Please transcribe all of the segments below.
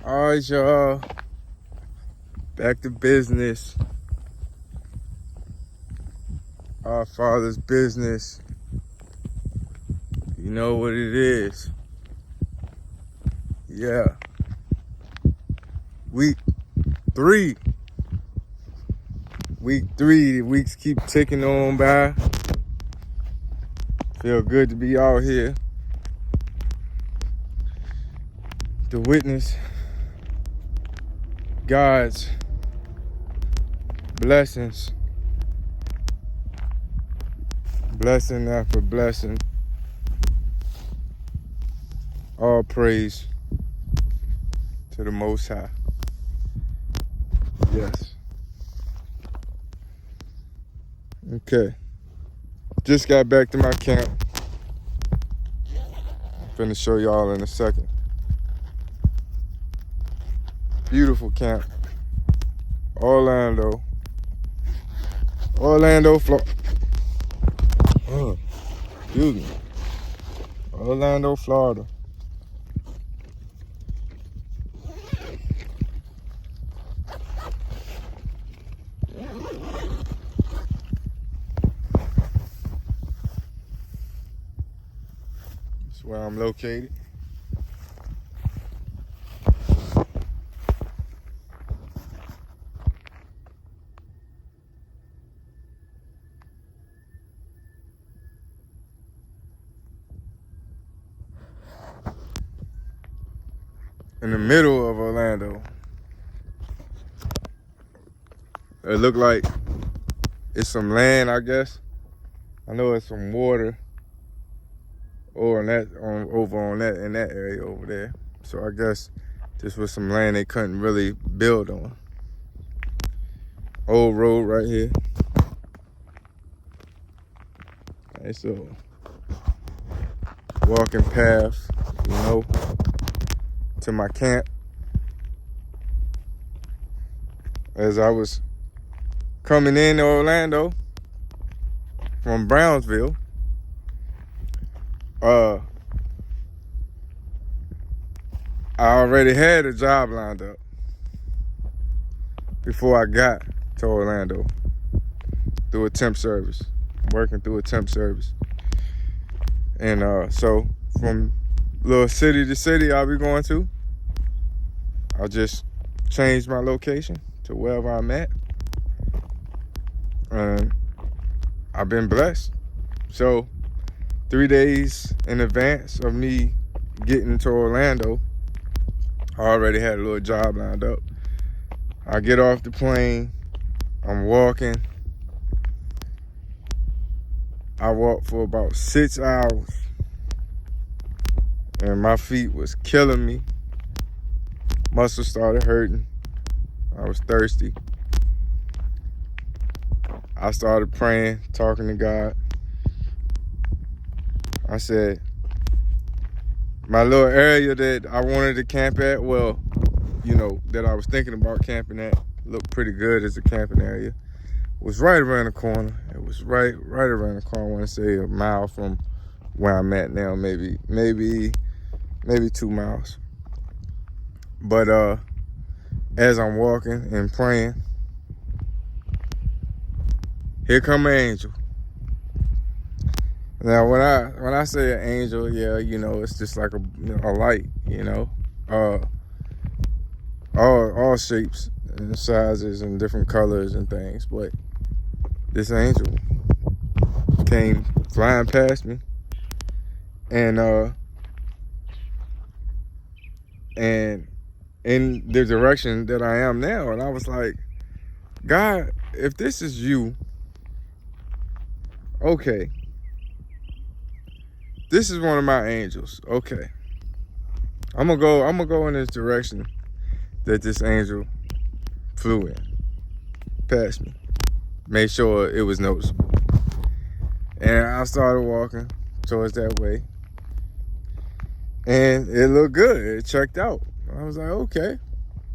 All right, y'all. Back to business. Our Father's business. You know what it is. Yeah. Week 3. Week 3. The weeks keep ticking on by. Feel good to be out here to witness God's blessings. Blessing after blessing. All praise to the Most High. Yes. Okay. Just got back to my camp. Finna show y'all in a second. Beautiful camp. Orlando, Florida. Excuse me. Orlando, Florida. That's where I'm located. In the middle of Orlando. It looked like it's some land, I guess. I know it's some water over in that area over there. So I guess this was some land they couldn't really build on. Old road right here. Nice little walking path, to my camp. As I was coming into Orlando from Brownsville, I already had a job lined up before I got to Orlando through a temp service, working through a temp service. And so from little city to city I'll be going to, I'll just change my location to wherever I'm at. And I've been blessed. So 3 days in advance of me getting to Orlando, I already had a little job lined up. I get off the plane, I'm walking. I walked for about 6 hours. And my feet was killing me. Muscles started hurting. I was thirsty. I started praying, talking to God. I said, my little area that I wanted to camp at, that I was thinking about camping at, looked pretty good as a camping area, was right around the corner. It was right around the corner. I want to say a mile from where I'm at now, maybe 2 miles. But as I'm walking and praying, here come an angel. Now, when I say an angel, it's just like a light, all shapes and sizes and different colors and things. But this angel came flying past me, and in the direction that I am now. And I was like, God, if this is you, okay. This is one of my angels. Okay. I'm gonna go in this direction that this angel flew in. Past me. Made sure it was noticeable. And I started walking towards that way. And it looked good. It checked out. I was like, okay.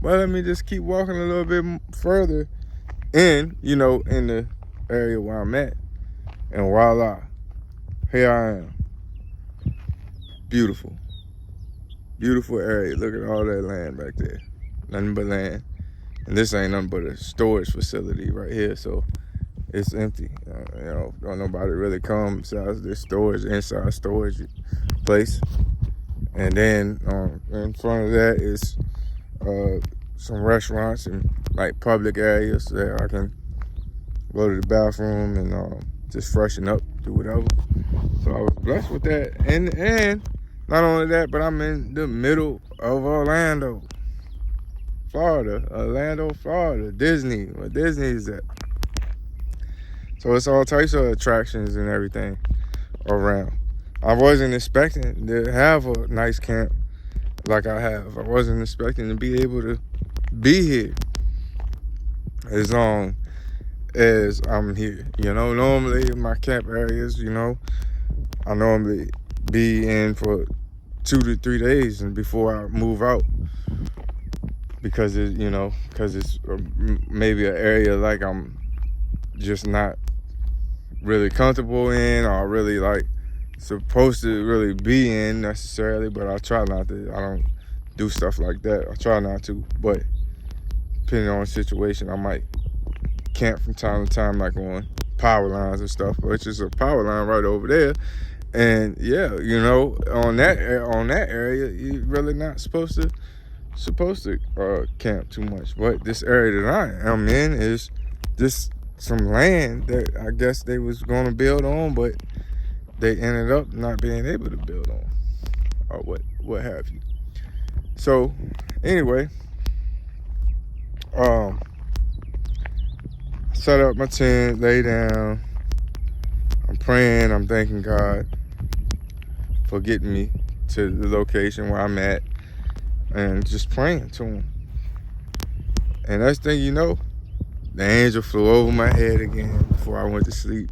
Well, let me just keep walking a little bit further in the area where I'm at. And voila, here I am. Beautiful. Beautiful area. Look at all that land back there. Nothing but land. And this ain't nothing but a storage facility right here, so it's empty. Don't nobody really come besides this storage, inside storage place. And then in front of that is some restaurants and like public areas that I can go to the bathroom and just freshen up, do whatever. So I was blessed with that. And not only that, but I'm in the middle of Orlando, Florida, Disney, where Disney is at. So it's all types of attractions and everything around. I wasn't expecting to have a nice camp like I have. I wasn't expecting to be able to be here as long as I'm here. Normally in my camp areas, I normally be in for 2 to 3 days and before I move out, because it's maybe an area like I'm just not really comfortable in, or really like supposed to really be in necessarily. But I try not to. I don't do stuff like that. I try not to, but depending on the situation, I might camp from time to time, like on power lines and stuff. But it's just a power line right over there, and yeah, on that area, you're really not supposed to camp too much. But this area that I am in is just some land that I guess they was going to build on, but they ended up not being able to build on, or what have you. So anyway, set up my tent, lay down. I'm praying, I'm thanking God for getting me to the location where I'm at, and just praying to him. And next thing you know, the angel flew over my head again before I went to sleep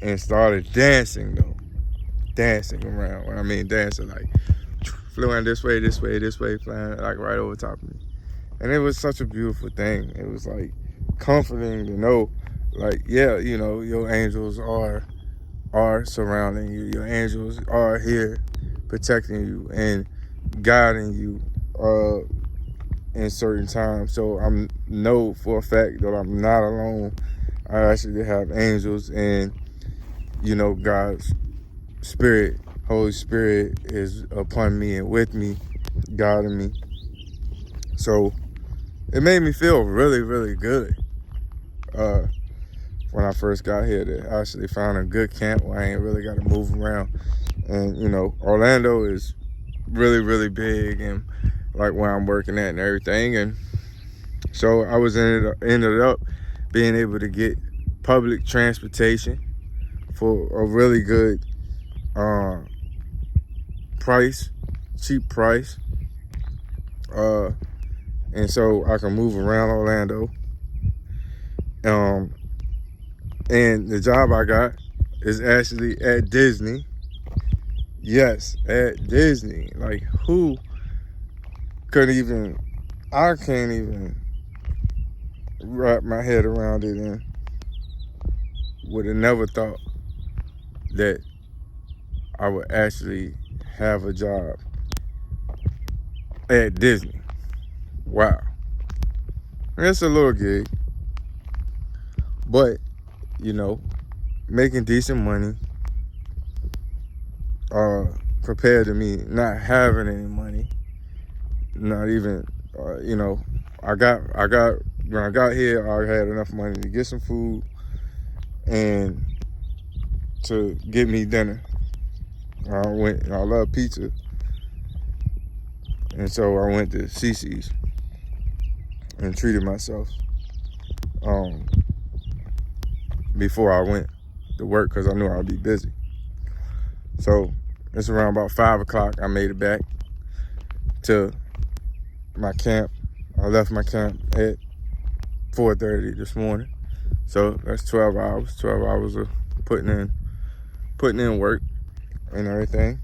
and started dancing around. When I mean dancing, like flying this way, flying like right over top of me. And it was such a beautiful thing. It was like comforting to know, like, yeah, your angels are surrounding you. Your angels are here protecting you and guiding you in certain times. So I know for a fact that I'm not alone. I actually have angels, and God's Spirit, Holy Spirit, is upon me and with me, guiding me. So it made me feel really, really good when I first got here, to actually find a good camp where I ain't really got to move around. And Orlando is really, really big, and like where I'm working at and everything. And so I was ended up being able to get public transportation for a really good cheap price. And so I can move around Orlando. And the job I got is actually at Disney. Yes, at Disney. Like, who could even, I can't even wrap my head around it, and would have never thought that I would actually have a job at Disney. Wow. It's a little gig, but making decent money compared to me not having any money. Not even I got when I got here, I had enough money to get some food and to get me dinner. I love pizza, and so I went to CiCi's and treated myself before I went to work, because I knew I'd be busy. So it's around about 5 o'clock. I made it back to my camp. I left my camp at 4:30 this morning. So that's 12 hours. 12 hours of putting in work and everything.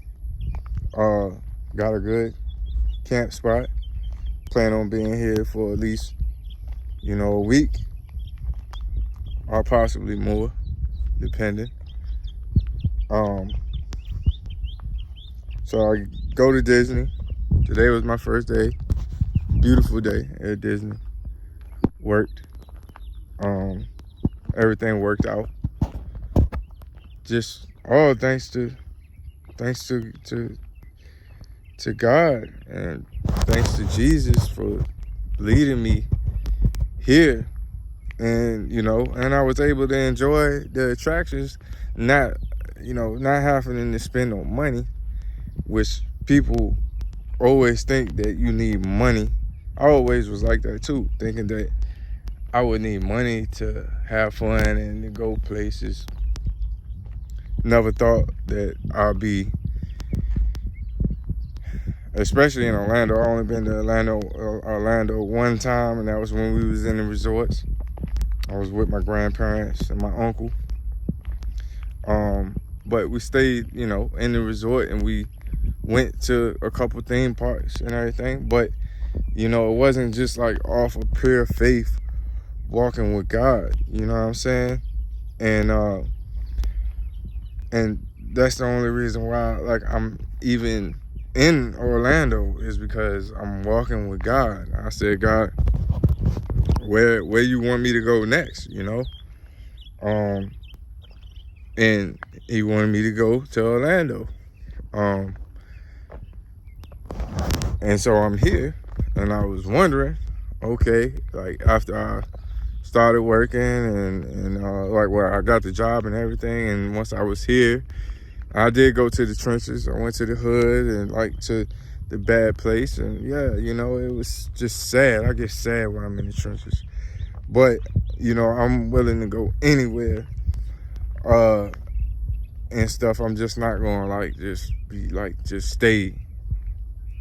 Got a good camp spot. Plan on being here for at least, a week, or possibly more, depending. So I go to Disney, Today was my first day. Beautiful day at Disney. Worked. Everything worked out. Just all thanks to God, and thanks to Jesus for leading me here. And and I was able to enjoy the attractions, not having to spend no money, which people always think that you need money. I always was like that too, thinking that I would need money to have fun and to go places. Never thought that I'd be, especially in Orlando. I only been to Orlando one time, and that was when we was in the resorts. I was with my grandparents and my uncle. But we stayed, in the resort, and we went to a couple theme parks and everything. But, it wasn't just like off of pure faith walking with God, you know what I'm saying? And that's the only reason why, like, I'm even in Orlando, is because I'm walking with God. I said, God, where you want me to go next, and he wanted me to go to Orlando. And so I'm here, and I was wondering, okay, like after I started working and like where I got the job and everything, and once I was here, I did go to the trenches. I went to the hood and like to the bad place, and yeah, it was just sad. I get sad when I'm in the trenches, but I'm willing to go anywhere and stuff. I'm just not gonna just stay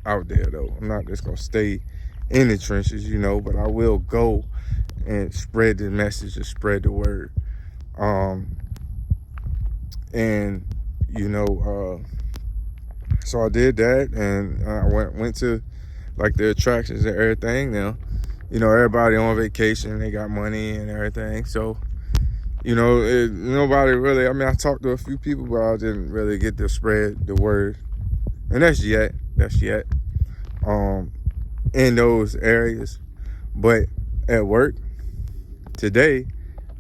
out there though. I'm not just gonna stay in the trenches, but I will go and spread the message and spread the word. And so I did that, and I went to like the attractions and everything. Now, everybody on vacation, they got money and everything. So, nobody really, I talked to a few people, but I didn't really get to spread the word. And that's yet in those areas. But at work today,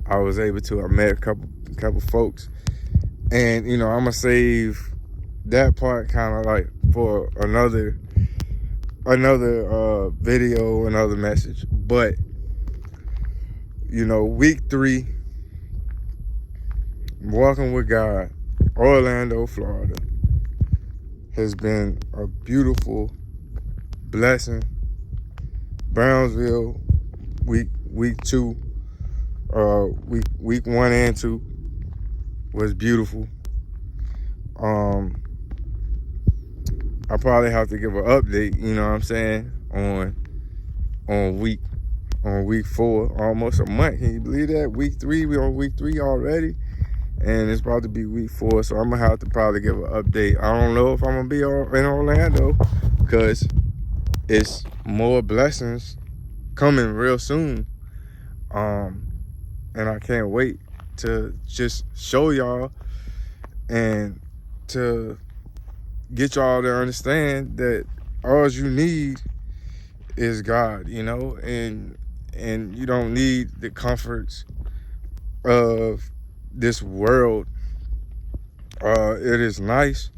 I was able to, I met a couple folks, and I'm gonna save that part kind of like for another video, another message. But week 3, walking with God, Orlando, Florida, has been a beautiful blessing. Brownsville, week 2, week 1 and 2 was beautiful. I probably have to give an update, you know what I'm saying, on week 4, almost a month. Can you believe that? Week 3, we on week 3 already, and it's about to be week 4. So I'm gonna have to probably give an update. I don't know if I'm gonna be in Orlando, because it's more blessings coming real soon. And I can't wait to just show y'all and to get y'all to understand that all you need is God, and you don't need the comforts of this world. It is nice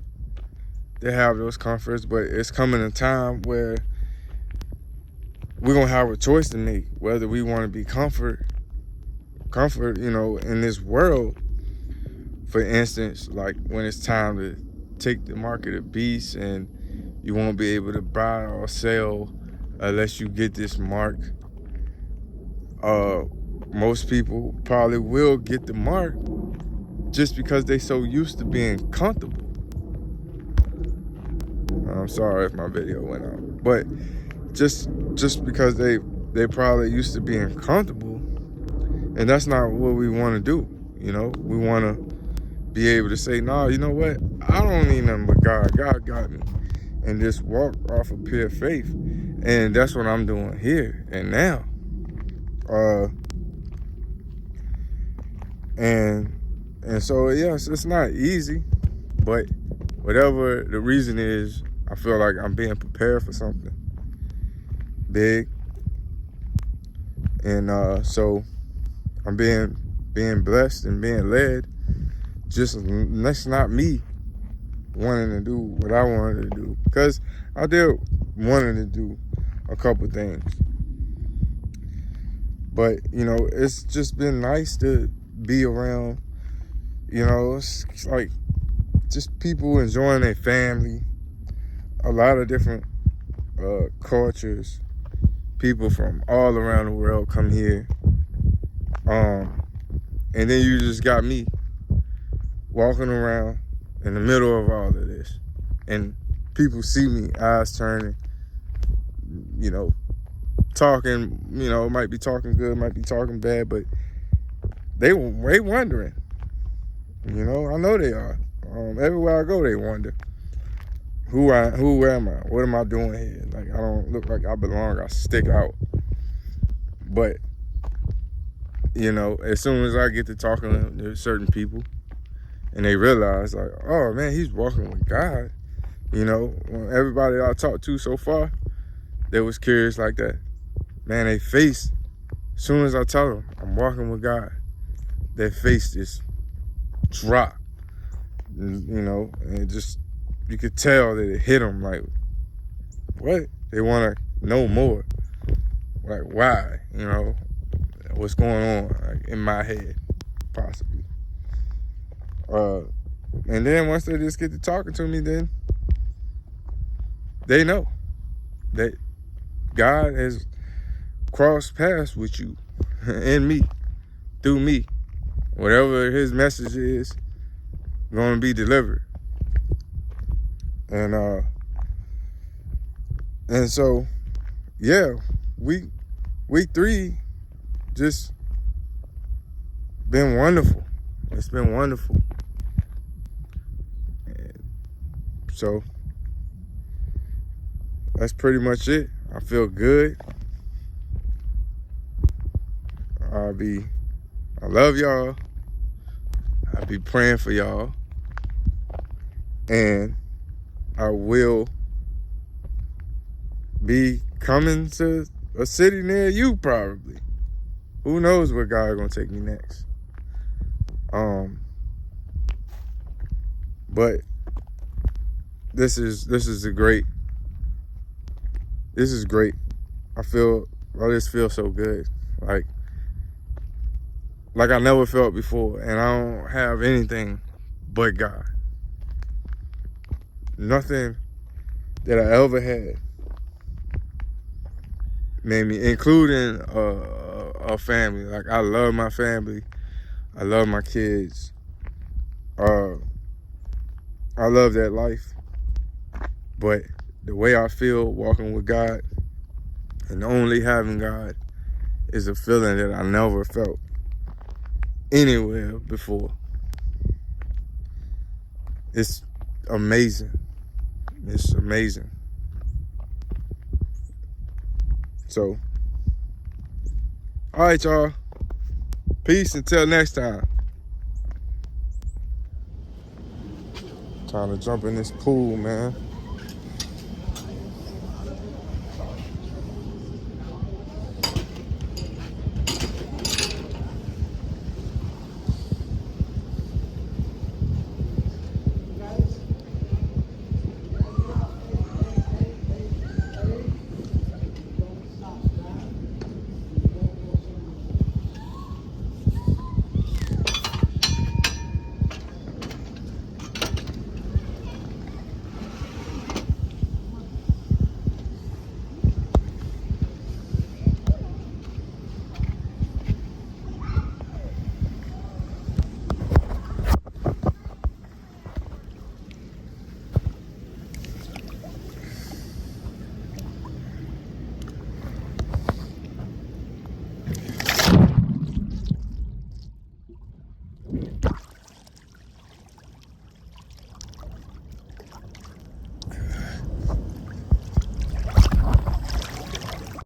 to have those comforts, but it's coming a time where we're gonna have a choice to make, whether we want to be comfort, in this world. For instance, like when it's time to take the market of beasts, and you won't be able to buy or sell unless you get this mark. Most people probably will get the mark just because they so used to being comfortable. I'm sorry if my video went out, but just because they probably used to being comfortable, and that's not what we want to do. We want to be able to say, no, you know what? I don't need nothing but God. God got me. And just walk off of pure faith. And that's what I'm doing here and now. And so, yes, it's not easy, but whatever the reason is, I feel like I'm being prepared for something big. And so I'm being blessed and being led. Just that's not me wanting to do what I wanted to do, because I did wanting to do a couple things. But, you know, it's just been nice to be around, you know, it's like just people enjoying their family, a lot of different cultures, people from all around the world come here. And then you just got me walking around in the middle of all of this. And people see me, eyes turning, you know, talking, you know, might be talking good, might be talking bad, but they wondering. You know, I know they are. Everywhere I go, they wonder. Who am I? What am I doing here? Like, I don't look like I belong. I stick out. But, you know, as soon as I get to talking to certain people and they realize, like, oh, man, he's walking with God. You know, everybody I talked to so far, they was curious like that. Man, they face, as soon as I tell them I'm walking with God, their face just drop. You know, and it just, you could tell that it hit them like, what? They want to know more. Like, why? You know, what's going on, like, in my head, possibly. And then once they just get to talking to me, then they know that God has crossed paths with you and me, through me. Whatever his message is going to be delivered. And so, yeah, week 3 just been wonderful. It's been wonderful. And so that's pretty much it. I feel good. I love y'all. I'll be praying for y'all. And I will be coming to a city near you probably. Who knows where God's gonna take me next. But this is great. This is great. I just feel so good. Like I never felt before, and I don't have anything but God. Nothing that I ever had made me, including a family. Like, I love my family. I love my kids. I love that life. But the way I feel walking with God and only having God is a feeling that I never felt anywhere before. It's amazing. It's amazing. So, all right, y'all. Peace until next time. Time to jump in this pool, man.